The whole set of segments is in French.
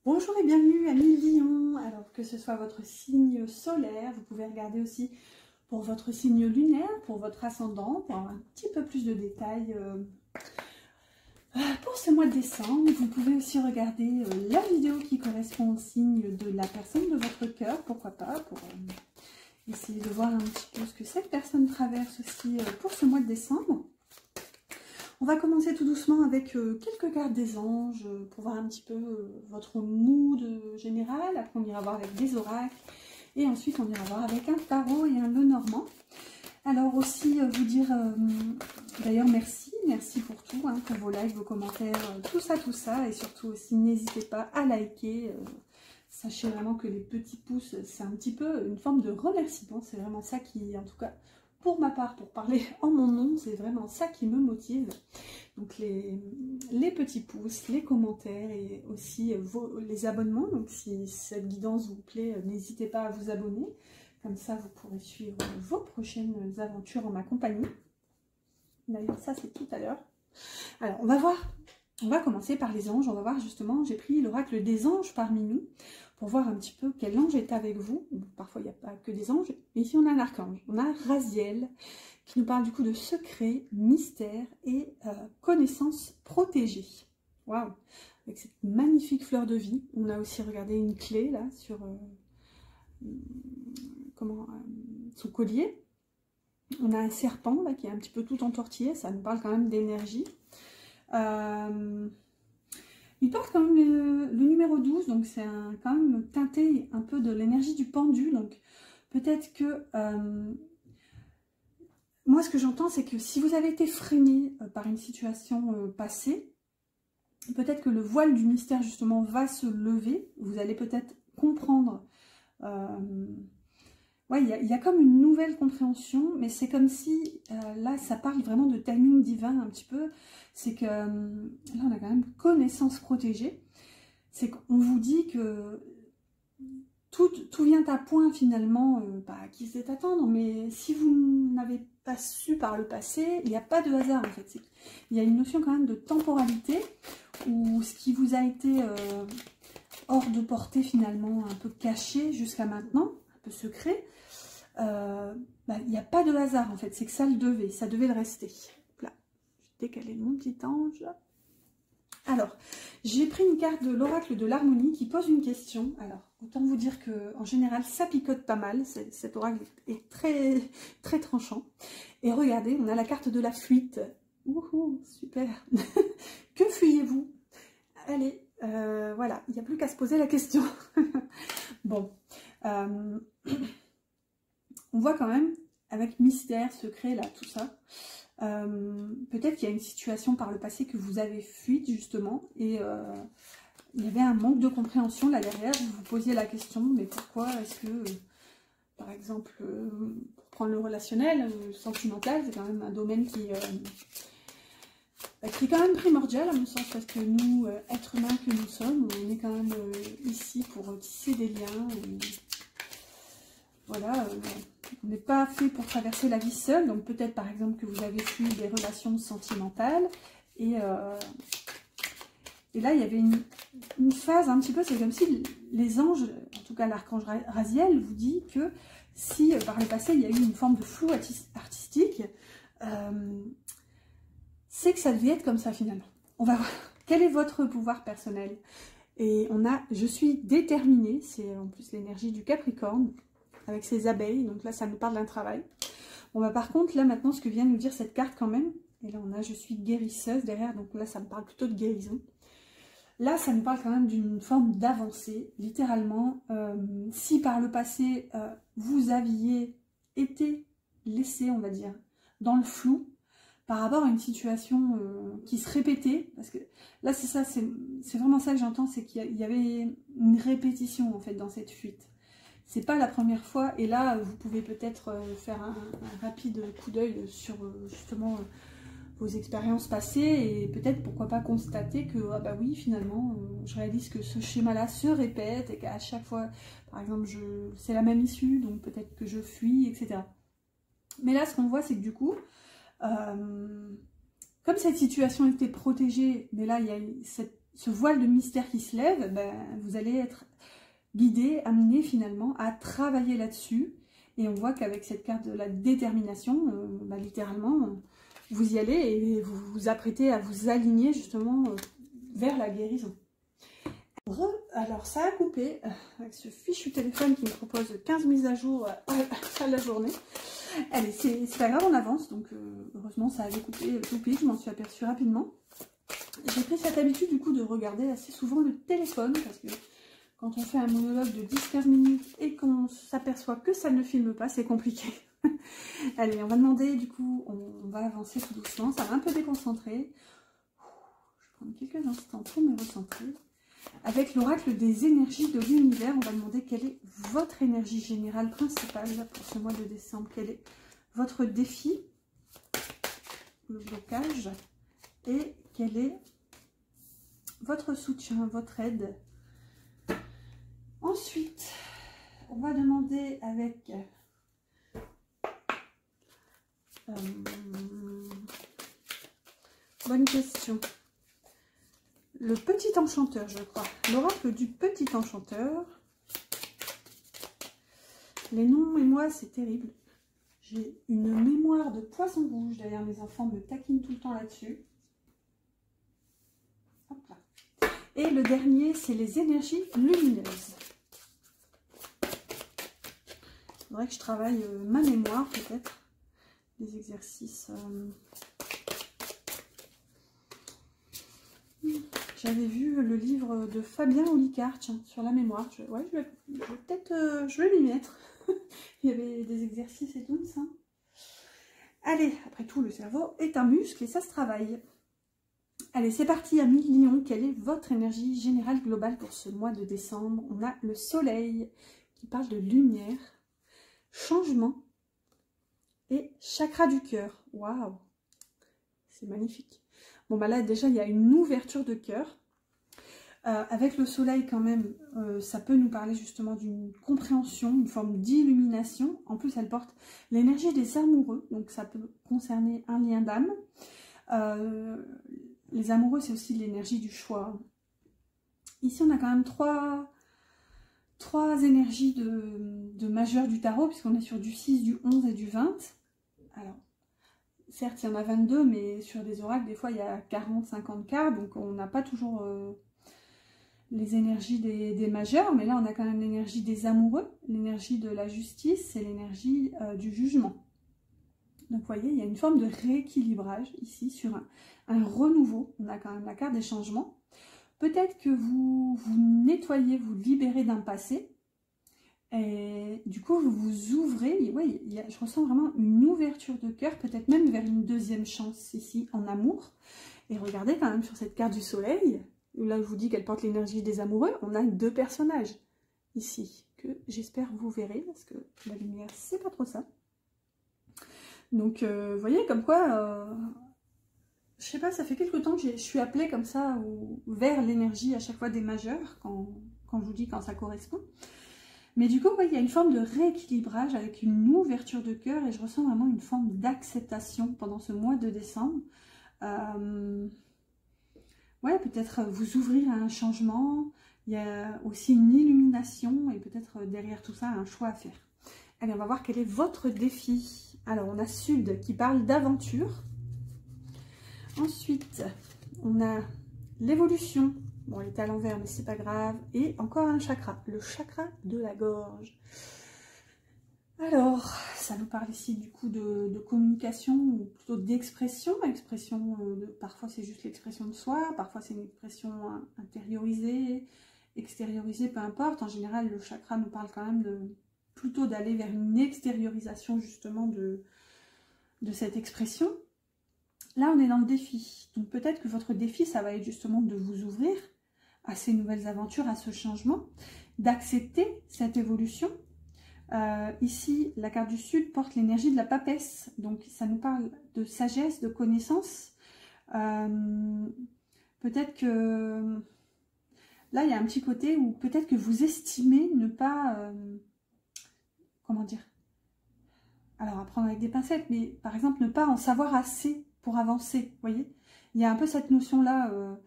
Bonjour et bienvenue amis Lion. Alors que ce soit votre signe solaire, vous pouvez regarder aussi pour votre signe lunaire, pour votre ascendant, pour avoir un petit peu plus de détails pour ce mois de décembre. Vous pouvez aussi regarder la vidéo qui correspond au signe de la personne de votre cœur, pourquoi pas, pour essayer de voir un petit peu ce que cette personne traverse aussi pour ce mois de décembre. On va commencer tout doucement avec quelques cartes des anges pour voir un petit peu votre mood général. Après, on ira voir avec des oracles et ensuite on ira voir avec un tarot et un Lenormand. Alors aussi vous dire d'ailleurs merci pour tout, hein, pour vos likes, vos commentaires, tout ça et surtout aussi n'hésitez pas à liker. Sachez vraiment que les petits pouces, c'est un petit peu une forme de remerciement, c'est vraiment ça qui, en tout cas, pour ma part, pour parler en mon nom, c'est vraiment ça qui me motive. Donc les petits pouces, les commentaires et aussi les abonnements. Donc si cette guidance vous plaît, n'hésitez pas à vous abonner. Comme ça, vous pourrez suivre vos prochaines aventures en ma compagnie. D'ailleurs, ça c'est tout à l'heure. Alors, on va commencer par les anges. On va voir justement, j'ai pris l'oracle des anges parmi nous pour voir un petit peu quel ange est avec vous. Parfois, il n'y a pas que des anges, mais ici on a un archange. On a Raziel qui nous parle du coup de secrets, mystères et connaissances protégées. Waouh! Avec cette magnifique fleur de vie. On a aussi regardé une clé là sur son collier. On a un serpent là qui est un petit peu tout entortillé. Ça nous parle quand même d'énergie. Il porte quand même le numéro 12, donc c'est quand même teinté un peu de l'énergie du pendu. Donc peut-être que moi ce que j'entends c'est que si vous avez été freiné par une situation passée, peut-être que le voile du mystère justement va se lever. Vous allez peut-être comprendre. Ouais, il y a comme une nouvelle compréhension, mais c'est comme si, là, ça parle vraiment de timing divin un petit peu. C'est que, là, on a quand même connaissance protégée. C'est qu'on vous dit que tout vient à point finalement, pas qui sait attendre, mais si vous n'avez pas su par le passé, il n'y a pas de hasard en fait. Il y a une notion quand même de temporalité, où ce qui vous a été hors de portée finalement, un peu caché jusqu'à maintenant, un peu secret, il n'y a pas de hasard en fait, c'est que ça devait le rester. Là, je vais décaler mon petit ange. Alors, j'ai pris une carte de l'oracle de l'harmonie qui pose une question. Alors, autant vous dire que en général, ça picote pas mal. Cet oracle est très, très tranchant. Et regardez, on a la carte de la fuite. Ouhou, super. Que fuyez-vous? Allez, voilà, il n'y a plus qu'à se poser la question. Bon, on voit quand même, avec mystère, secret, là, tout ça, peut-être qu'il y a une situation par le passé que vous avez fuite, justement, et il y avait un manque de compréhension là derrière. Vous vous posiez la question, mais pourquoi est-ce que, par exemple, pour prendre le relationnel, le sentimental, c'est quand même un domaine qui est quand même primordial à mon sens, parce que nous, êtres humains que nous sommes, on est quand même ici pour tisser des liens, voilà, on n'est pas fait pour traverser la vie seule, donc peut-être par exemple que vous avez fui des relations sentimentales, et là il y avait une phase un petit peu, c'est comme si les anges, en tout cas l'archange Raziel, vous dit que si par le passé il y a eu une forme de flou artistique, c'est que ça devait être comme ça finalement. On va voir quel est votre pouvoir personnel. Et on a « je suis déterminée », c'est en plus l'énergie du Capricorne, avec ses abeilles, donc là ça nous parle d'un travail. Bon bah par contre là maintenant ce que vient nous dire cette carte quand même, et là on a je suis guérisseuse derrière, donc là ça me parle plutôt de guérison. Là ça nous parle quand même d'une forme d'avancée, littéralement. Si par le passé vous aviez été laissé, on va dire, dans le flou, par rapport à une situation qui se répétait, parce que là c'est ça, c'est vraiment ça que j'entends, c'est qu'il y avait une répétition en fait dans cette fuite. C'est pas la première fois, et là vous pouvez peut-être faire un rapide coup d'œil sur justement vos expériences passées, et peut-être pourquoi pas constater que ah bah oui finalement je réalise que ce schéma là se répète, et qu'à chaque fois par exemple c'est la même issue, donc peut-être que je fuis, etc. Mais là ce qu'on voit c'est que du coup comme cette situation était protégée, mais là il y a cette ce voile de mystère qui se lève, ben, vous allez être guidé, amené finalement à travailler là-dessus. Et on voit qu'avec cette carte de la détermination, bah, littéralement, vous y allez et vous vous apprêtez à vous aligner justement vers la guérison. Alors ça a coupé avec ce fichu téléphone qui me propose 15 mises à jour à la journée. Allez, c'est pas grave, on avance, donc heureusement ça avait coupé tout pile, je m'en suis aperçue rapidement. J'ai pris cette habitude du coup de regarder assez souvent le téléphone, parce que quand on fait un monologue de 10-15 minutes et qu'on s'aperçoit que ça ne filme pas, c'est compliqué. Allez, on va demander, du coup, on va avancer tout doucement, ça va un peu déconcentrer. Je vais prendre quelques instants pour me recentrer. Avec l'oracle des énergies de l'univers, on va demander quelle est votre énergie générale principale pour ce mois de décembre. Quel est votre défi, le blocage, et quel est votre soutien, votre aide. Ensuite, on va demander avec bonne question. Le petit enchanteur, je crois. L'oracle du petit enchanteur. Les noms et moi, c'est terrible. J'ai une mémoire de poisson rouge. D'ailleurs, mes enfants me taquinent tout le temps là-dessus. Et le dernier, c'est les énergies lumineuses. Il faudrait que je travaille ma mémoire, peut-être. Des exercices... J'avais vu le livre de Fabien Olicard, tiens, sur la mémoire. Je vais m'y mettre. Il y avait des exercices et tout ça. Allez, après tout, le cerveau est un muscle et ça se travaille. Allez, c'est parti, amis Lion. Quelle est votre énergie générale globale pour ce mois de décembre? On a le soleil qui parle de lumière, changement et chakra du cœur. Waouh, c'est magnifique. Bon, bah là, déjà, il y a une ouverture de cœur. Avec le soleil, quand même, ça peut nous parler justement d'une compréhension, une forme d'illumination. En plus, elle porte l'énergie des amoureux, donc ça peut concerner un lien d'âme. Les amoureux, c'est aussi l'énergie du choix. Ici, on a quand même trois énergies de majeur du tarot, puisqu'on est sur du 6, du 11 et du 20. Alors, certes, il y en a 22, mais sur des oracles, des fois, il y a 40, 50 cartes, donc on n'a pas toujours les énergies des majeurs, mais là, on a quand même l'énergie des amoureux, l'énergie de la justice et l'énergie du jugement. Donc, vous voyez, il y a une forme de rééquilibrage ici sur un renouveau. On a quand même la carte des changements. Peut-être que vous nettoyez, vous libérez d'un passé, et du coup, vous vous ouvrez. Et ouais, je ressens vraiment une ouverture de cœur, peut-être même vers une deuxième chance ici en amour. Et regardez quand même sur cette carte du soleil, où là je vous dis qu'elle porte l'énergie des amoureux, on a deux personnages ici, que j'espère vous verrez, parce que la lumière, c'est pas trop ça. Donc, vous voyez, comme quoi, je sais pas, ça fait quelque temps que je suis appelée comme ça, vers l'énergie à chaque fois des majeurs, quand je vous dis quand ça correspond. Mais du coup, ouais, il y a une forme de rééquilibrage avec une ouverture de cœur et je ressens vraiment une forme d'acceptation pendant ce mois de décembre. Ouais, peut-être vous ouvrir à un changement. Il y a aussi une illumination et peut-être derrière tout ça un choix à faire. Allez, on va voir quel est votre défi. Alors, on a Sud qui parle d'aventure. Ensuite, on a l'évolution. Bon, elle est à l'envers, mais c'est pas grave. Et encore un chakra, le chakra de la gorge. Alors, ça nous parle ici du coup de communication, ou plutôt d'expression. Parfois c'est juste l'expression de soi, parfois c'est une expression intériorisée, extériorisée, peu importe. En général, le chakra nous parle quand même plutôt d'aller vers une extériorisation justement de cette expression. Là, on est dans le défi. Donc peut-être que votre défi, ça va être justement de vous ouvrir à ces nouvelles aventures, à ce changement, d'accepter cette évolution. Ici, la carte du Sud porte l'énergie de la papesse. Donc ça nous parle de sagesse, de connaissance. Peut-être que là, il y a un petit côté où peut-être que vous estimez ne pas... comment dire? Alors, à prendre avec des pincettes, mais par exemple, ne pas en savoir assez pour avancer, vous voyez? Il y a un peu cette notion-là,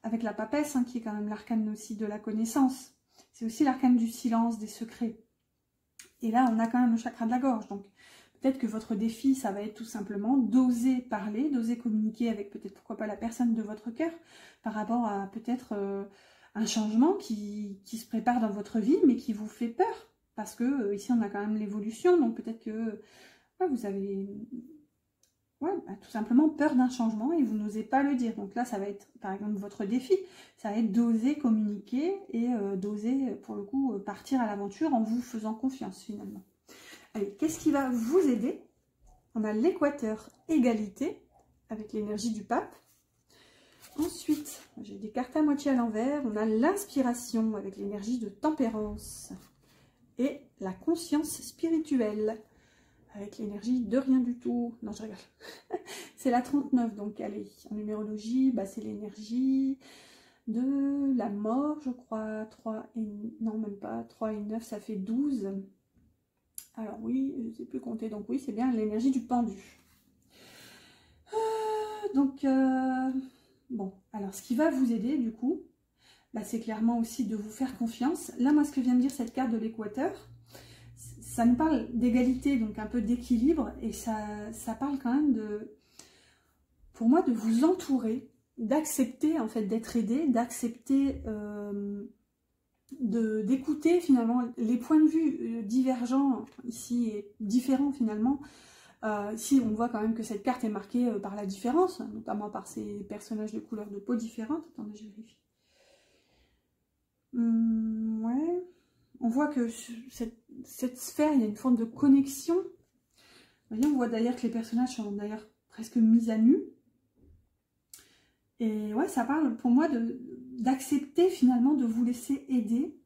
avec la papesse, hein, qui est quand même l'arcane aussi de la connaissance. C'est aussi l'arcane du silence, des secrets. Et là, on a quand même le chakra de la gorge. Donc, peut-être que votre défi, ça va être tout simplement d'oser parler, d'oser communiquer avec peut-être, pourquoi pas, la personne de votre cœur, par rapport à peut-être un changement qui se prépare dans votre vie, mais qui vous fait peur. Parce que ici, on a quand même l'évolution, donc peut-être que ouais, vous avez tout simplement peur d'un changement et vous n'osez pas le dire. Donc là, ça va être, par exemple, votre défi. Ça va être d'oser communiquer et d'oser, pour le coup, partir à l'aventure en vous faisant confiance, finalement. Allez, qu'est-ce qui va vous aider? On a l'équateur égalité, avec l'énergie du pape. Ensuite, j'ai des cartes à moitié à l'envers. On a l'inspiration, avec l'énergie de tempérance. Et la conscience spirituelle, avec l'énergie de rien du tout. Non, je rigole. C'est la 39, donc allez, en numérologie, bah, c'est l'énergie de la mort, je crois. 3 et... non, même pas. 3 et 9, ça fait 12. Alors oui, je ne sais plus compter, donc oui, c'est bien l'énergie du pendu. Bon, alors ce qui va vous aider, du coup, bah, c'est clairement aussi de vous faire confiance. Là, moi, ce que vient de dire cette carte de l'équateur, ça nous parle d'égalité, donc un peu d'équilibre, et ça parle quand même de, pour moi, de vous entourer, d'accepter en fait d'être aidé, d'accepter d'écouter finalement les points de vue divergents ici et différents finalement. Ici, on voit quand même que cette carte est marquée par la différence, notamment par ces personnages de couleurs de peau différentes. Attendez, je vérifie. Ouais. On voit que cette sphère, il y a une forme de connexion. Vous voyez, on voit d'ailleurs que les personnages sont d'ailleurs presque mis à nu. Et ouais, ça parle pour moi d'accepter finalement de vous laisser aider.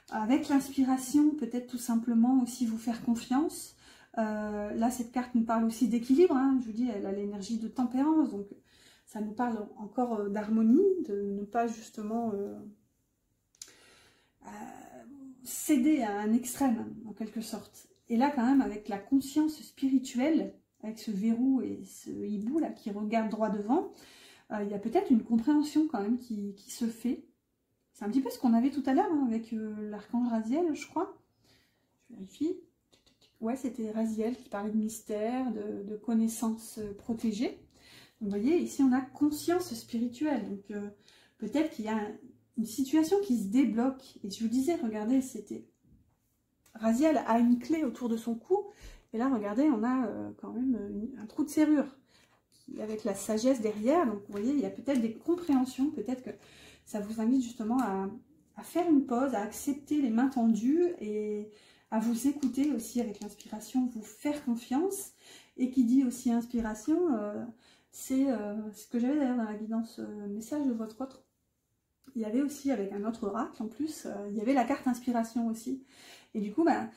Avec l'inspiration, peut-être tout simplement aussi vous faire confiance. Là, cette carte nous parle aussi d'équilibre. Hein. Je vous dis, elle a l'énergie de tempérance. Donc, ça nous parle encore d'harmonie, de ne pas justement céder à un extrême, en quelque sorte. Et là, quand même, avec la conscience spirituelle, avec ce verrou et ce hibou là qui regarde droit devant, il y a peut-être une compréhension quand même qui se fait. C'est un petit peu ce qu'on avait tout à l'heure hein, avec l'archange Raziel, je crois. Je vérifie. Ouais, c'était Raziel qui parlait de mystère, de connaissances protégées. Donc, vous voyez, ici, on a conscience spirituelle. Donc, peut-être qu'il y a une situation qui se débloque. Et je vous disais, regardez, c'était... Raziel a une clé autour de son cou. Et là, regardez, on a quand même un trou de serrure avec la sagesse derrière. Donc, vous voyez, il y a peut-être des compréhensions. Peut-être que ça vous invite justement à faire une pause, à accepter les mains tendues et à vous écouter aussi avec l'inspiration, vous faire confiance. Et qui dit aussi inspiration, c'est ce que j'avais d'ailleurs dans la guidance message de votre autre. Il y avait aussi, avec un autre oracle en plus, il y avait la carte inspiration aussi. Et du coup, bah,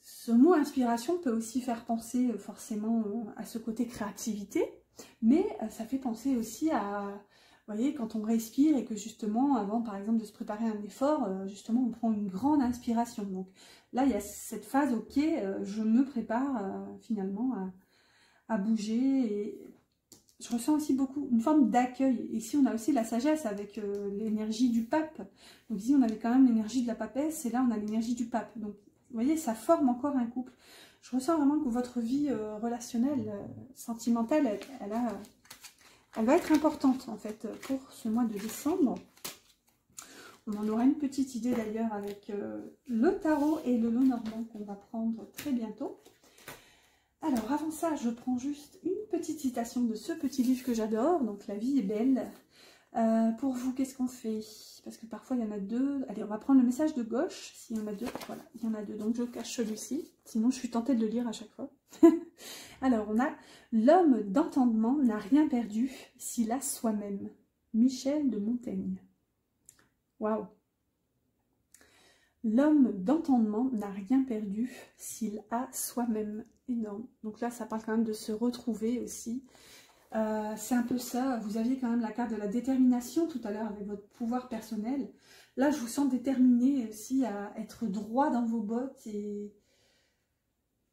ce mot inspiration peut aussi faire penser forcément à ce côté créativité, mais ça fait penser aussi à, vous voyez, quand on respire et que justement, avant par exemple de se préparer à un effort, justement on prend une grande inspiration. Donc là, il y a cette phase, ok, je me prépare finalement à bouger et... Je ressens aussi beaucoup une forme d'accueil. Ici, on a aussi la sagesse avec l'énergie du pape. Donc ici, on avait quand même l'énergie de la papesse et là, on a l'énergie du pape. Donc, vous voyez, ça forme encore un couple. Je ressens vraiment que votre vie relationnelle, sentimentale, elle va être importante, en fait, pour ce mois de décembre. On en aura une petite idée, d'ailleurs, avec le tarot et le lot normand qu'on va prendre très bientôt. Alors, avant ça, je prends juste une petite citation de ce petit livre que j'adore, donc La vie est belle. Pour vous, qu'est-ce qu'on fait? Parce que parfois, il y en a deux. Allez, on va prendre le message de gauche, s'il y en a deux. Voilà, il y en a deux, donc je cache celui-ci. Sinon, je suis tentée de le lire à chaque fois. Alors, on a « L'homme d'entendement n'a rien perdu s'il a soi-même ». Michel de Montaigne. Waouh! L'homme d'entendement n'a rien perdu s'il a soi-même. Énorme. Donc là, ça parle quand même de se retrouver aussi. C'est un peu ça. Vous aviez quand même la carte de la détermination tout à l'heure avec votre pouvoir personnel. Là, je vous sens déterminé aussi à être droit dans vos bottes et...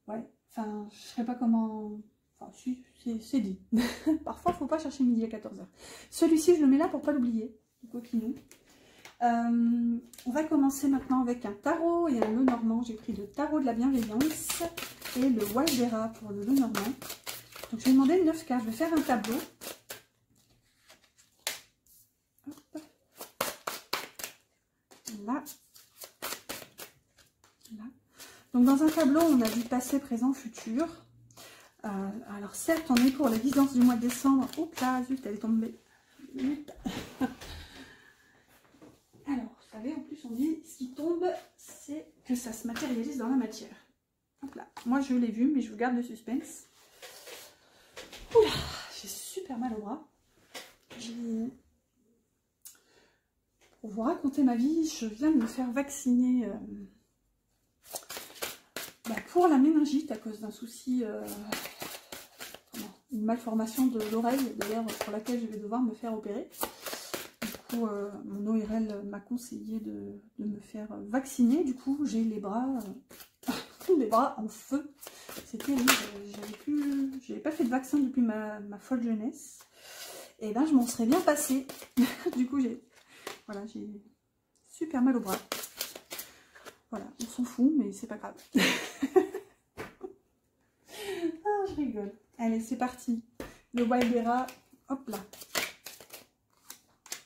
Ouais, enfin, je ne sais pas comment... Enfin, si, c'est dit. Parfois, il ne faut pas chercher midi à 14 h. Celui-ci, je le mets là pour ne pas l'oublier. coquinou. On va commencer maintenant avec un tarot et un Lenormand. J'ai pris le tarot de la bienveillance et le Waldera pour le Lenormand. Donc je vais demander 9 cartes. Je vais faire un tableau. Hop. Là. Là. Donc dans un tableau, on a du passé, présent, futur. Alors certes, on est pour la guidance du mois de décembre. Oups là, zut, elle est tombée. Alors, vous savez, en plus on dit, ce qui tombe, c'est que ça se matérialise dans la matière. Hop là. Moi je l'ai vu, mais je vous garde le suspense. Oula, j'ai super mal au bras. Pour vous raconter ma vie, je viens de me faire vacciner pour la méningite à cause d'un souci, une malformation de l'oreille, d'ailleurs pour laquelle je vais devoir me faire opérer. Du coup, mon ORL m'a conseillé de me faire vacciner. Du coup, j'ai les bras, les bras en feu. C'était, j'avais pas fait de vaccin depuis ma folle jeunesse. Et ben, je m'en serais bien passée. Du coup, j'ai super mal au bras. Voilà, on s'en fout, mais c'est pas grave. Ah, je rigole. Allez, c'est parti. Le Waldera, hop là.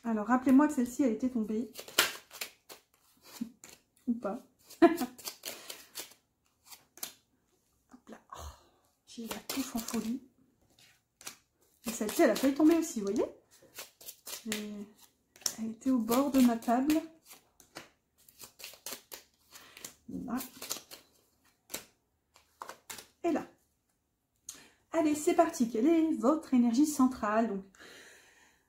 Alors, rappelez-moi que celle-ci a été tombée. Ou pas. Hop là. Oh, j'ai la touche en folie. Et celle-ci, elle a failli tomber aussi, vous voyez? Elle était au bord de ma table. Là. Et là. Allez, c'est parti. Quelle est votre énergie centrale? Donc,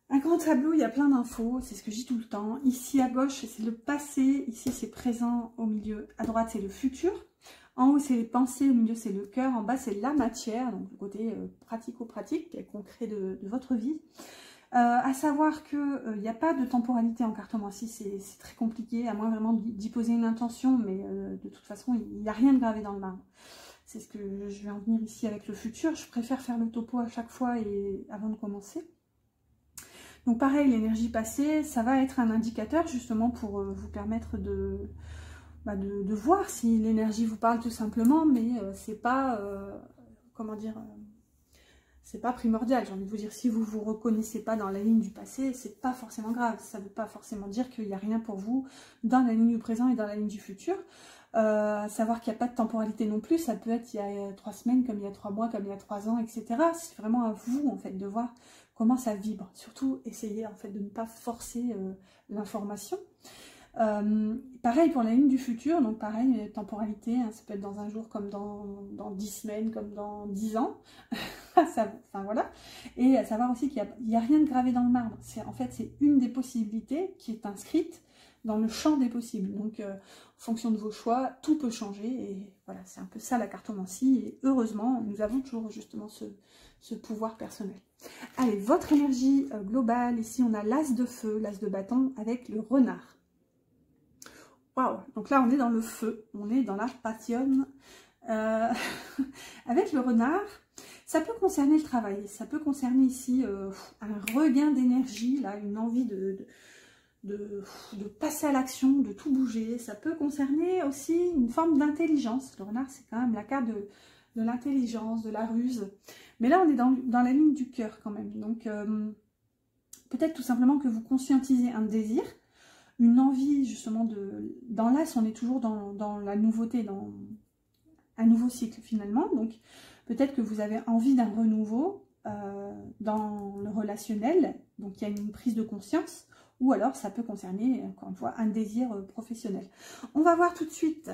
un grand tableau, il y a plein d'infos, c'est ce que je dis tout le temps. Ici à gauche, c'est le passé, ici c'est présent, au milieu, à droite c'est le futur. En haut, c'est les pensées, au milieu, c'est le cœur, en bas, c'est la matière, donc le côté pratico-pratique, concret de votre vie. À savoir qu'il n'y a pas de temporalité en cartomancie, c'est très compliqué, à moins vraiment d'y poser une intention, mais de toute façon, il n'y a rien de gravé dans le marbre. C'est ce que je vais en venir ici avec le futur. Je préfère faire le topo à chaque fois et avant de commencer. Donc pareil, l'énergie passée, ça va être un indicateur justement pour vous permettre de voir si l'énergie vous parle tout simplement, mais c'est pas, comment dire, c'est pas primordial. J'ai envie de vous dire, si vous vous reconnaissez pas dans la ligne du passé, c'est pas forcément grave. Ça veut pas forcément dire qu'il n'y a rien pour vous dans la ligne du présent et dans la ligne du futur. Savoir qu'il n'y a pas de temporalité non plus, ça peut être il y a 3 semaines, comme il y a 3 mois, comme il y a 3 ans, etc. C'est vraiment à vous en fait de voir comment ça vibre. Surtout, essayez en fait de ne pas forcer l'information. Pareil pour la ligne du futur, donc pareil, temporalité, hein, ça peut être dans un jour comme dans 10 semaines, comme dans 10 ans. Enfin voilà. Et à savoir aussi qu'il n'y a rien de gravé dans le marbre. En fait, c'est une des possibilités qui est inscrite dans le champ des possibles. Donc, en fonction de vos choix, tout peut changer. Et voilà, c'est un peu ça la cartomancie. Et heureusement, nous avons toujours justement ce pouvoir personnel. Allez, votre énergie globale. Ici, on a l'as de feu, l'as de bâton avec le renard. Waouh! Donc là, on est dans le feu. On est dans la passion. Avec le renard, ça peut concerner le travail. Ça peut concerner ici un regain d'énergie, là, une envie de passer à l'action, de tout bouger. Ça peut concerner aussi une forme d'intelligence. Le renard, c'est quand même la carte de l'intelligence, de la ruse. Mais là, on est dans la ligne du cœur quand même. Donc, peut-être tout simplement que vous conscientisez un désir, une envie justement de... Dans l'as, on est toujours dans la nouveauté, dans un nouveau cycle finalement. Donc, peut-être que vous avez envie d'un renouveau dans le relationnel. Donc, il y a une prise de conscience. Ou alors, ça peut concerner, encore une fois, un désir professionnel. On va voir tout de suite.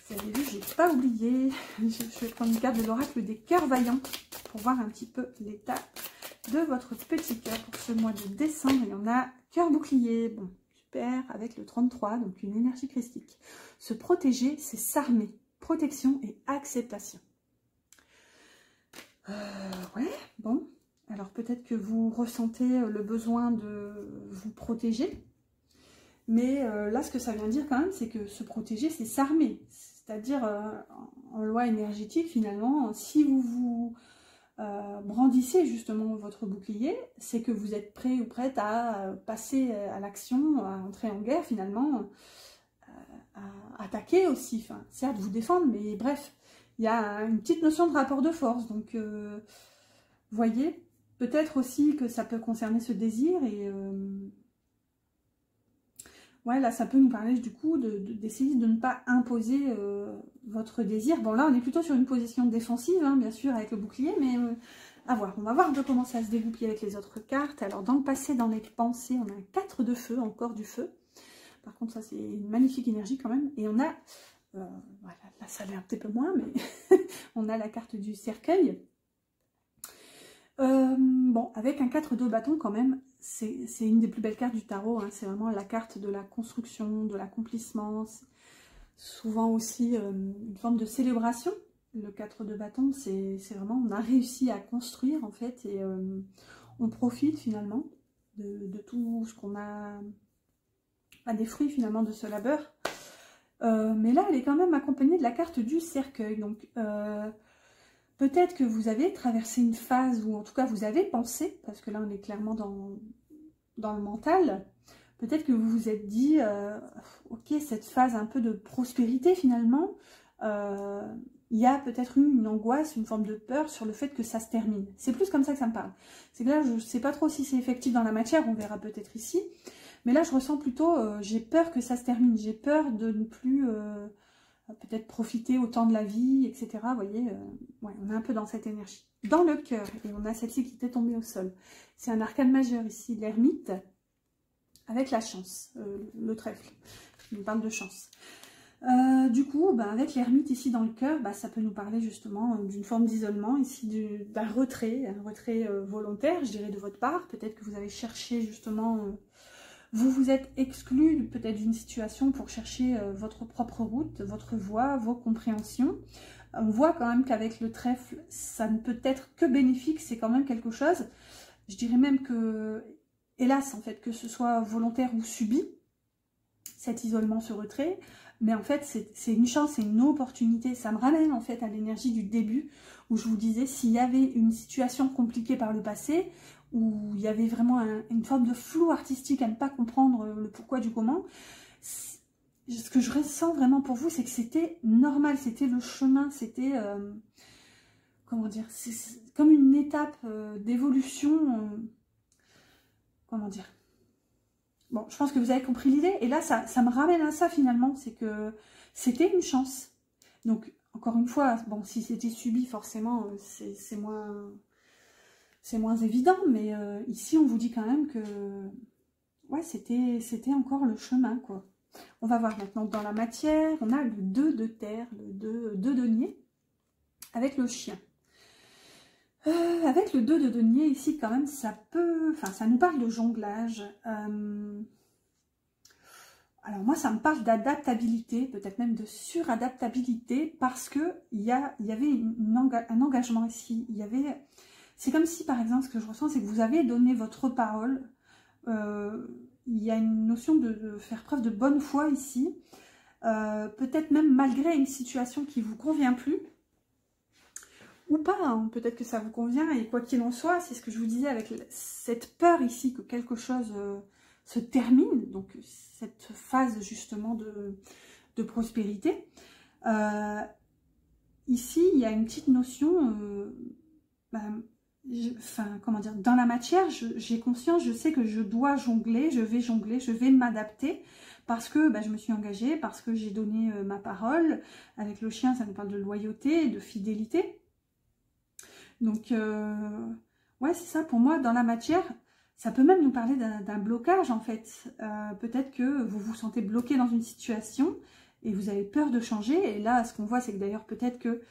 Vous avez vu, je n'ai pas oublié. Je vais prendre une carte de l'oracle des cœurs vaillants pour voir un petit peu l'état de votre petit cœur pour ce mois de décembre. Il y en a cœur bouclier. Bon, super, avec le 33, donc une énergie christique. Se protéger, c'est s'armer. Protection et acceptation. Ouais, bon. Alors peut-être que vous ressentez le besoin de vous protéger. Mais là, ce que ça vient dire quand même, c'est que se protéger, c'est s'armer. C'est-à-dire, en loi énergétique, finalement, si vous vous brandissez justement votre bouclier, c'est que vous êtes prêt ou prête à passer à l'action, à entrer en guerre finalement, à attaquer aussi, enfin, certes vous défendre, mais bref, il y a une petite notion de rapport de force, donc voyez, peut-être aussi que ça peut concerner ce désir, et ouais, là ça peut nous parler du coup d'essayer de ne pas imposer votre désir. Bon là on est plutôt sur une position défensive, hein, bien sûr, avec le bouclier, mais à voir, on va voir un peu comment ça se dégoupille avec les autres cartes. Alors dans le passé, dans les pensées, on a un 4 de feu, encore du feu. Par contre, ça, c'est une magnifique énergie quand même. Et on a, voilà, là, ça l'est un petit peu moins, mais on a la carte du cercueil. Bon, avec un 4 de bâton quand même, c'est une des plus belles cartes du tarot. Hein. C'est vraiment la carte de la construction, de l'accomplissement. Souvent aussi une forme de célébration. Le 4 de bâton, c'est vraiment, on a réussi à construire en fait. Et on profite finalement de tout ce qu'on a... des fruits finalement de ce labeur. Mais là, elle est quand même accompagnée de la carte du cercueil. Donc, peut-être que vous avez traversé une phase, ou en tout cas vous avez pensé, parce que là on est clairement dans le mental, peut-être que vous vous êtes dit, ok, cette phase un peu de prospérité finalement, il y a peut-être eu une angoisse, une forme de peur sur le fait que ça se termine. C'est plus comme ça que ça me parle. C'est que là, je ne sais pas trop si c'est effectif dans la matière, on verra peut-être ici. Mais là, je ressens plutôt, j'ai peur que ça se termine. J'ai peur de ne plus peut-être profiter autant de la vie, etc. Vous voyez, ouais, on est un peu dans cette énergie. Dans le cœur, et on a celle-ci qui était tombée au sol. C'est un arcane majeur ici, l'ermite, avec la chance, le trèfle. Il nous parle de chance. Du coup, ben, avec l'ermite ici dans le cœur, ben, ça peut nous parler justement d'une forme d'isolement, ici d'un retrait, un retrait volontaire, je dirais, de votre part. Peut-être que vous avez cherché justement... vous vous êtes exclu peut-être d'une situation pour chercher votre propre route, votre voie, vos compréhensions. On voit quand même qu'avec le trèfle, ça ne peut être que bénéfique, c'est quand même quelque chose. Je dirais même que, hélas, en fait, que ce soit volontaire ou subi, cet isolement, ce retrait, mais en fait, c'est une chance, c'est une opportunité. Ça me ramène en fait à l'énergie du début, où je vous disais, s'il y avait une situation compliquée par le passé, où il y avait vraiment une forme de flou artistique à ne pas comprendre le pourquoi du comment, ce que je ressens vraiment pour vous, c'est que c'était normal, c'était le chemin, c'était, comment dire, c'est comme une étape d'évolution, comment dire. Bon, je pense que vous avez compris l'idée, et là, ça me ramène à ça finalement, c'est que c'était une chance. Donc, encore une fois, bon, si c'était subi, forcément, c'est moins évident, mais ici, on vous dit quand même que, ouais, c'était encore le chemin, quoi. On va voir maintenant dans la matière, on a le 2 de terre, le 2 de denier, avec le chien. Avec le 2 de denier, ici, quand même, ça peut... Enfin, ça nous parle de jonglage. Alors, moi, ça me parle d'adaptabilité, peut-être même de suradaptabilité, parce qu'il y avait un engagement ici. C'est comme si, par exemple, ce que je ressens, c'est que vous avez donné votre parole. Il y a une notion de faire preuve de bonne foi ici. Peut-être même malgré une situation qui ne vous convient plus. Ou pas, hein. Peut-être que ça vous convient, et quoi qu'il en soit, c'est ce que je vous disais avec cette peur ici que quelque chose se termine, donc cette phase justement de prospérité. Ici, il y a une petite notion, comment dire, dans la matière, j'ai conscience, je sais que je dois jongler, je vais m'adapter, parce que je me suis engagée, parce que j'ai donné ma parole. Avec le chien, ça nous parle de loyauté, de fidélité. Donc, ouais, c'est ça, pour moi, dans la matière, ça peut même nous parler d'un blocage, en fait. Peut-être que vous vous sentez bloqué dans une situation et vous avez peur de changer. Et là, ce qu'on voit, c'est que d'ailleurs, peut-être que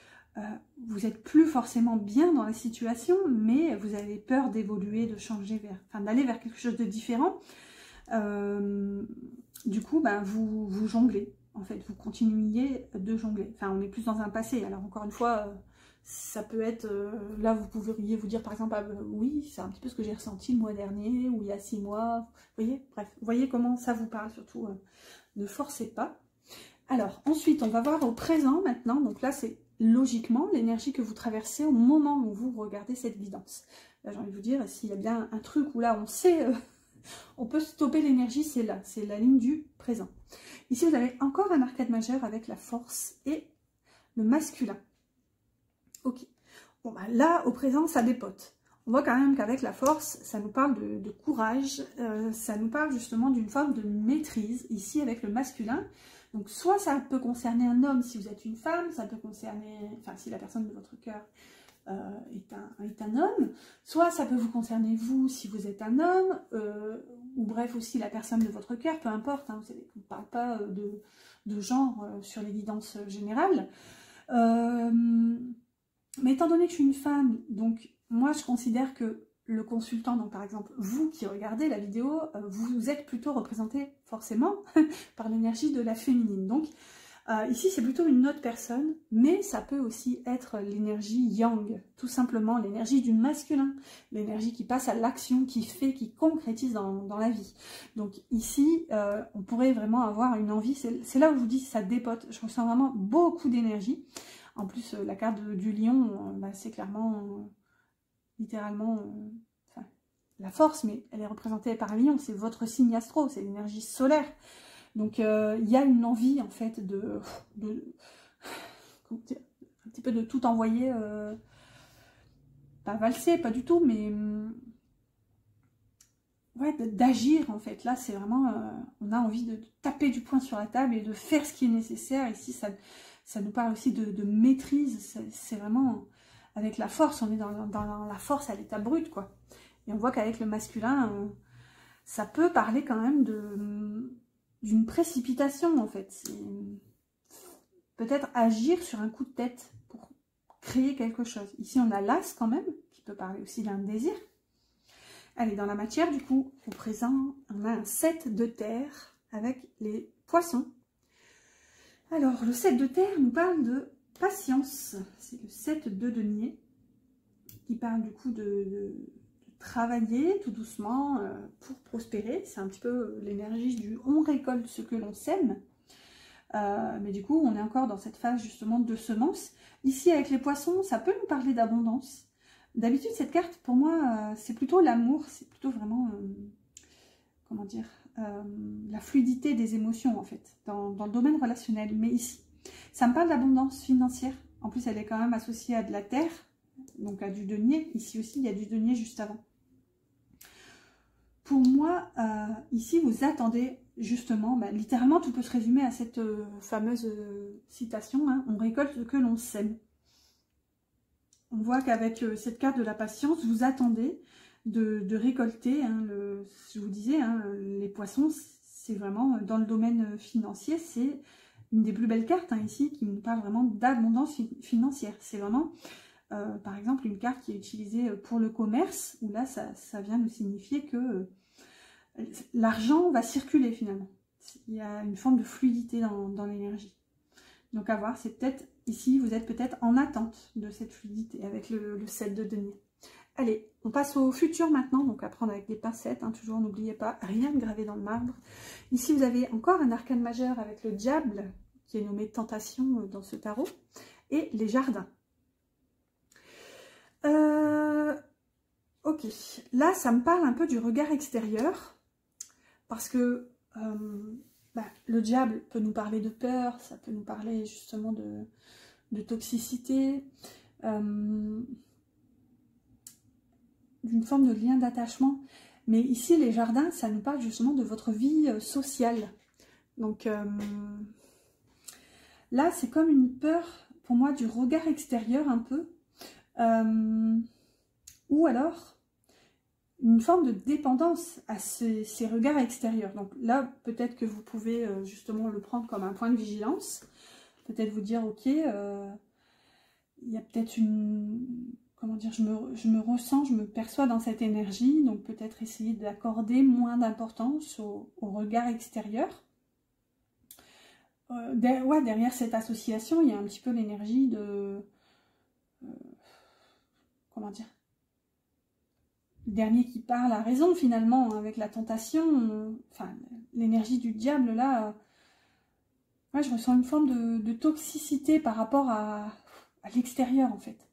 vous n'êtes plus forcément bien dans la situation, mais vous avez peur d'évoluer, de changer, d'aller vers quelque chose de différent. Du coup, vous jonglez, en fait. Vous continuiez de jongler. Enfin, on est plus dans un passé. Alors, encore une fois... ça peut être, là vous pourriez vous dire par exemple, oui, c'est un petit peu ce que j'ai ressenti le mois dernier, ou il y a 6 mois, vous voyez, bref, vous voyez comment ça vous parle, surtout, ne forcez pas. Alors, ensuite, on va voir au présent maintenant, donc là c'est logiquement l'énergie que vous traversez au moment où vous regardez cette guidance. Là, j'ai envie de vous dire, s'il y a bien un truc où là on sait, on peut stopper l'énergie, c'est là, c'est la ligne du présent. Ici, vous avez encore un arcade majeur avec la force et le masculin. Ok. Bon, bah, là, au présent, ça dépote. On voit quand même qu'avec la force, ça nous parle de courage, ça nous parle justement d'une forme de maîtrise, ici avec le masculin. Donc soit ça peut concerner un homme si vous êtes une femme, ça peut concerner, enfin si la personne de votre cœur est un homme, soit ça peut vous concerner vous si vous êtes un homme, ou bref aussi la personne de votre cœur, peu importe, hein, vous savez qu'on ne parle pas de genre sur les guidances générales. Mais étant donné que je suis une femme, donc moi je considère que le consultant, donc par exemple vous qui regardez la vidéo, vous êtes plutôt représenté forcément par l'énergie de la féminine. Donc ici c'est plutôt une autre personne, mais ça peut aussi être l'énergie yang, tout simplement l'énergie du masculin, l'énergie qui passe à l'action, qui fait, qui concrétise dans la vie. Donc ici on pourrait vraiment avoir une envie, c'est là où je vous dis ça dépote, je ressens vraiment beaucoup d'énergie. En plus, la carte du lion, bah, c'est clairement, littéralement, enfin, la force, mais elle est représentée par un lion, c'est votre signe astro, c'est l'énergie solaire. Donc, il y a une envie, en fait, comment dire, un petit peu de tout envoyer, pas valser, pas du tout, mais ouais, d'agir, en fait. Là, c'est vraiment, on a envie de taper du poing sur la table et de faire ce qui est nécessaire. Ici, ça nous parle aussi de maîtrise, c'est vraiment avec la force, on est dans la force à l'état brut, quoi. Et on voit qu'avec le masculin, ça peut parler quand même d'une précipitation, en fait. Peut-être agir sur un coup de tête pour créer quelque chose. Ici, on a l'as quand même, qui peut parler aussi d'un désir. Allez, dans la matière, du coup, au présent, on a un 7 de terre avec les poissons. Alors, le 7 de terre nous parle de patience. C'est le 7 de denier qui parle du coup de travailler tout doucement pour prospérer. C'est un petit peu l'énergie du « on récolte ce que l'on sème ». Mais du coup, on est encore dans cette phase justement de semence. Ici, avec les poissons, ça peut nous parler d'abondance. D'habitude, cette carte, pour moi, c'est plutôt l'amour. C'est plutôt vraiment, comment dire, la fluidité des émotions, en fait, dans le domaine relationnel. Mais ici, ça me parle d'abondance financière. En plus, elle est quand même associée à de la terre, donc à du denier. Ici aussi, il y a du denier juste avant. Pour moi, ici, vous attendez justement, littéralement, tout peut se résumer à cette fameuse citation, hein, on récolte ce que l'on sème. On voit qu'avec cette carte de la patience, vous attendez de récolter, hein, je vous disais, hein, les poissons, c'est vraiment, dans le domaine financier, c'est une des plus belles cartes, hein, ici, qui nous parle vraiment d'abondance financière. C'est vraiment, par exemple, une carte qui est utilisée pour le commerce, où là, ça vient nous signifier que l'argent va circuler, finalement. Il y a une forme de fluidité dans l'énergie. Donc, à voir, c'est peut-être, ici, vous êtes peut-être en attente de cette fluidité, avec le 7 de denier. Allez, on passe au futur maintenant, donc à prendre avec des pincettes, hein, toujours n'oubliez pas, rien de gravé dans le marbre. Ici, vous avez encore un arcane majeur avec le diable, qui est nommé tentation dans ce tarot, et les jardins. Ok, là, ça me parle un peu du regard extérieur, parce que le diable peut nous parler de peur, ça peut nous parler justement de toxicité, d'une forme de lien d'attachement. Mais ici, les jardins, ça nous parle justement de votre vie sociale. Donc là, c'est comme une peur, pour moi, du regard extérieur un peu. Ou alors, une forme de dépendance à ces regards extérieurs. Donc là, peut-être que vous pouvez justement le prendre comme un point de vigilance. Peut-être vous dire, ok, il y a peut-être une... Comment dire, je me ressens, je me perçois dans cette énergie, donc peut-être essayer d'accorder moins d'importance au regard extérieur. Derrière cette association, il y a un petit peu l'énergie de... comment dire, le dernier qui parle a raison finalement, avec la tentation, enfin l'énergie du diable là, je ressens une forme de toxicité par rapport à à l'extérieur en fait.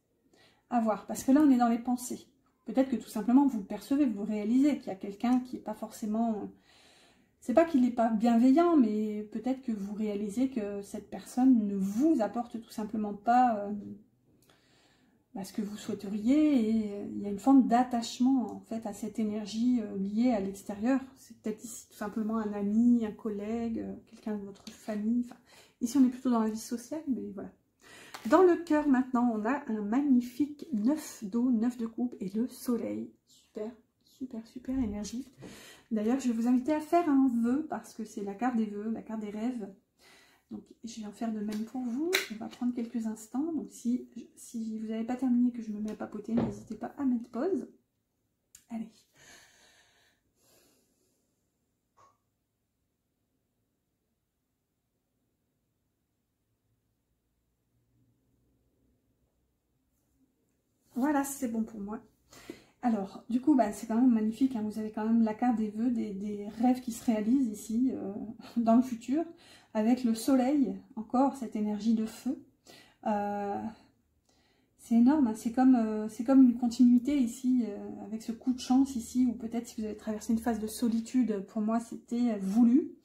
À voir, parce que là on est dans les pensées. Peut-être que tout simplement vous le percevez, vous réalisez qu'il y a quelqu'un qui n'est pas forcément... C'est pas qu'il n'est pas bienveillant, mais peut-être que vous réalisez que cette personne ne vous apporte tout simplement pas ce que vous souhaiteriez, et il y a une forme d'attachement en fait à cette énergie liée à l'extérieur. C'est peut-être ici tout simplement un ami, un collègue, quelqu'un de votre famille. Enfin, ici on est plutôt dans la vie sociale, mais voilà. Dans le cœur maintenant, on a un magnifique 9 d'eau, 9 de coupe et le soleil. Super, super, super énergie. D'ailleurs, je vais vous inviter à faire un vœu parce que c'est la carte des vœux, la carte des rêves. Donc, je vais en faire de même pour vous. On va prendre quelques instants. Donc, si vous n'avez pas terminé et que je me mets à papoter, n'hésitez pas à mettre pause. Allez. Voilà, c'est bon pour moi. Alors, du coup, c'est quand même magnifique. Hein. Vous avez quand même la carte des vœux, des rêves qui se réalisent ici, dans le futur, avec le soleil, encore cette énergie de feu. C'est énorme, hein. C'est comme une continuité ici, avec ce coup de chance ici, ou peut-être si vous avez traversé une phase de solitude, pour moi c'était voulu.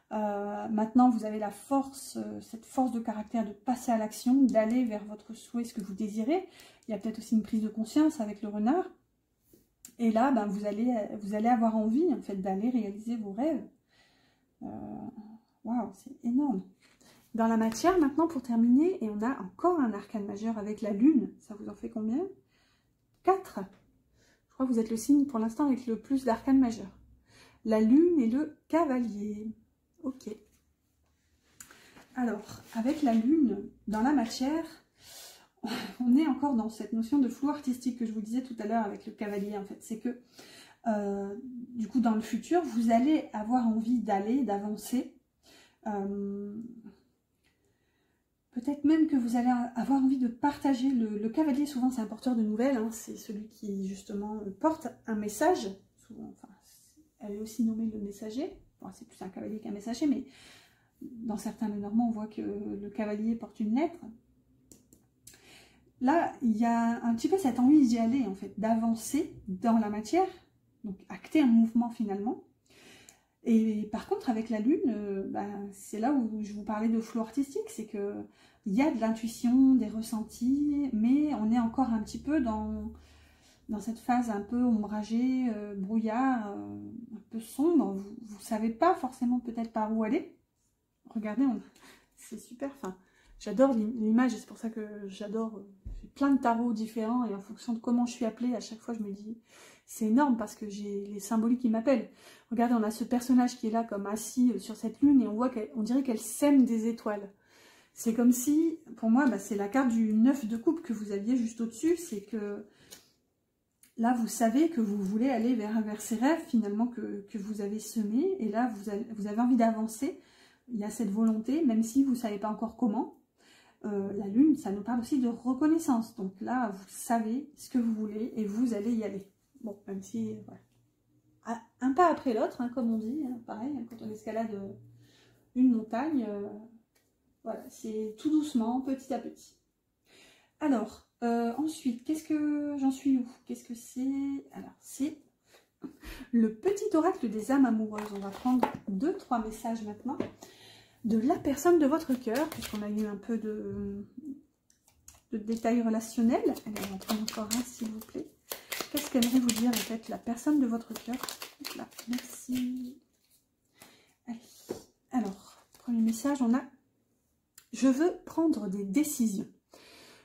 Maintenant vous avez la force, cette force de caractère de passer à l'action, d'aller vers votre souhait, ce que vous désirez. Il y a peut-être aussi une prise de conscience avec le renard. Et là, vous allez avoir envie en fait d'aller réaliser vos rêves. Waouh, c'est énorme. Dans la matière, maintenant, pour terminer, et on a encore un arcane majeur avec la lune. Ça vous en fait combien? 4. Je crois que vous êtes le signe pour l'instant avec le plus d'arcane majeur. La lune et le cavalier. Ok. Alors, avec la lune, dans la matière, on est encore dans cette notion de flou artistique que je vous disais tout à l'heure avec le cavalier, en fait. C'est que, du coup, dans le futur, vous allez avoir envie d'aller, d'avancer. Peut-être même que vous allez avoir envie de partager. Le cavalier, souvent, c'est un porteur de nouvelles. Hein, c'est celui qui, justement, porte un message. Souvent, enfin, elle est aussi nommée le messager. Bon, c'est plus un cavalier qu'un messager, mais dans certains Lenormand, on voit que le cavalier porte une lettre. Là, il y a un petit peu cette envie d'y aller, en fait, d'avancer dans la matière. Donc, acter un mouvement, finalement. Et par contre, avec la lune, c'est là où je vous parlais de flou artistique, c'est que il y a de l'intuition, des ressentis, mais on est encore un petit peu dans cette phase un peu ombragée, brouillard, un peu sombre. Vous ne savez pas forcément peut-être par où aller. Regardez, c'est super. Enfin, j'adore l'image, et c'est pour ça que j'adore. J'ai plein de tarots différents, et en fonction de comment je suis appelée, à chaque fois je me dis... C'est énorme parce que j'ai les symboliques qui m'appellent. Regardez, on a ce personnage qui est là comme assis sur cette lune et on dirait qu'elle sème des étoiles. C'est comme si, pour moi, c'est la carte du 9 de coupe que vous aviez juste au-dessus. C'est que là, vous savez que vous voulez aller vers ces rêves finalement que vous avez semés. Et là, vous avez envie d'avancer. Il y a cette volonté, même si vous ne savez pas encore comment. La lune, ça nous parle aussi de reconnaissance. Donc là, vous savez ce que vous voulez et vous allez y aller. Bon, même si, voilà. Un pas après l'autre, hein, comme on dit, hein, pareil, hein, quand on escalade une montagne, voilà, c'est tout doucement, petit à petit. Alors, ensuite, qu'est-ce que j'en suis où? Qu'est-ce que c'est? Alors, c'est le petit oracle des âmes amoureuses. On va prendre 2-3 messages maintenant de la personne de votre cœur, puisqu'on a eu un peu de détails relationnels. Allez, on va prendre encore un, s'il vous plaît. Qu'est-ce qu'aimerait vous dire en fait la personne de votre cœur? Là, merci. Allez. Alors, premier message, on a « Je veux prendre des décisions.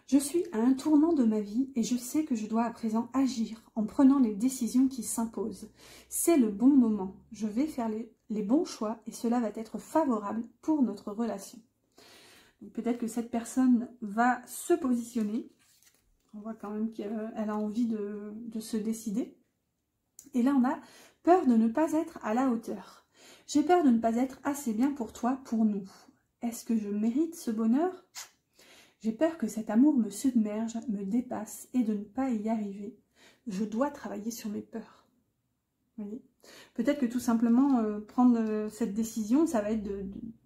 Je suis à un tournant de ma vie et je sais que je dois à présent agir en prenant les décisions qui s'imposent. C'est le bon moment. Je vais faire les bons choix et cela va être favorable pour notre relation. » Peut-être que cette personne va se positionner. On voit quand même qu'elle a envie de se décider. Et là, on a peur de ne pas être à la hauteur. J'ai peur de ne pas être assez bien pour toi, pour nous. Est-ce que je mérite ce bonheur? J'ai peur que cet amour me submerge, me dépasse et de ne pas y arriver. Je dois travailler sur mes peurs. Vous voyez? Peut-être que tout simplement, prendre cette décision, ça va être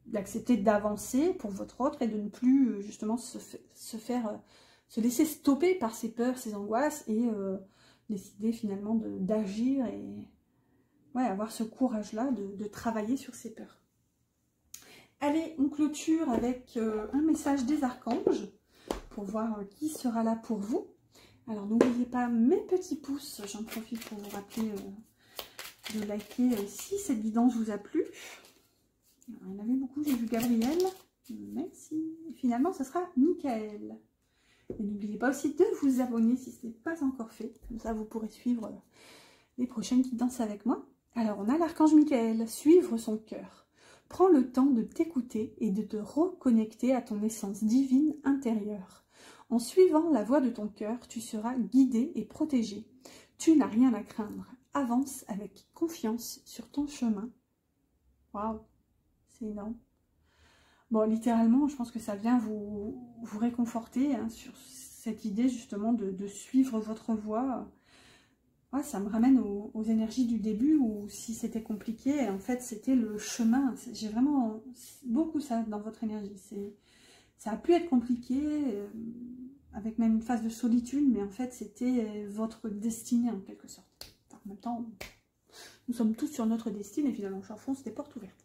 d'accepter d'avancer pour votre autre et de ne plus justement se laisser stopper par ses peurs, ses angoisses et décider finalement d'agir et ouais, avoir ce courage-là de travailler sur ses peurs. Allez, on clôture avec un message des archanges pour voir qui sera là pour vous. Alors n'oubliez pas mes petits pouces, j'en profite pour vous rappeler de liker si cette guidance vous a plu. Alors, il y en avait beaucoup, j'ai vu Gabriel, merci. Et finalement, ce sera Michael. Et n'oubliez pas aussi de vous abonner si ce n'est pas encore fait, comme ça vous pourrez suivre les prochaines guidances avec moi. Alors, on a l'archange Michael, suivre son cœur. Prends le temps de t'écouter et de te reconnecter à ton essence divine intérieure. En suivant la voie de ton cœur, tu seras guidé et protégé. Tu n'as rien à craindre. Avance avec confiance sur ton chemin. Waouh, c'est énorme. Bon, littéralement, je pense que ça vient vous réconforter hein, sur cette idée justement de suivre votre voie. Ouais, ça me ramène aux énergies du début où si c'était compliqué, en fait c'était le chemin. J'ai vraiment beaucoup ça dans votre énergie. Ça a pu être compliqué, avec même une phase de solitude, mais en fait c'était votre destinée en quelque sorte. Enfin, en même temps, nous sommes tous sur notre destinée et finalement j'enfonce des portes ouvertes.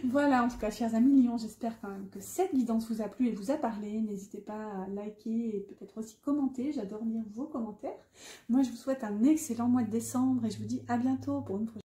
Voilà, en tout cas, chers amis lions, j'espère quand même que cette guidance vous a plu et vous a parlé. N'hésitez pas à liker et peut-être aussi commenter. J'adore lire vos commentaires. Moi, je vous souhaite un excellent mois de décembre et je vous dis à bientôt pour une prochaine.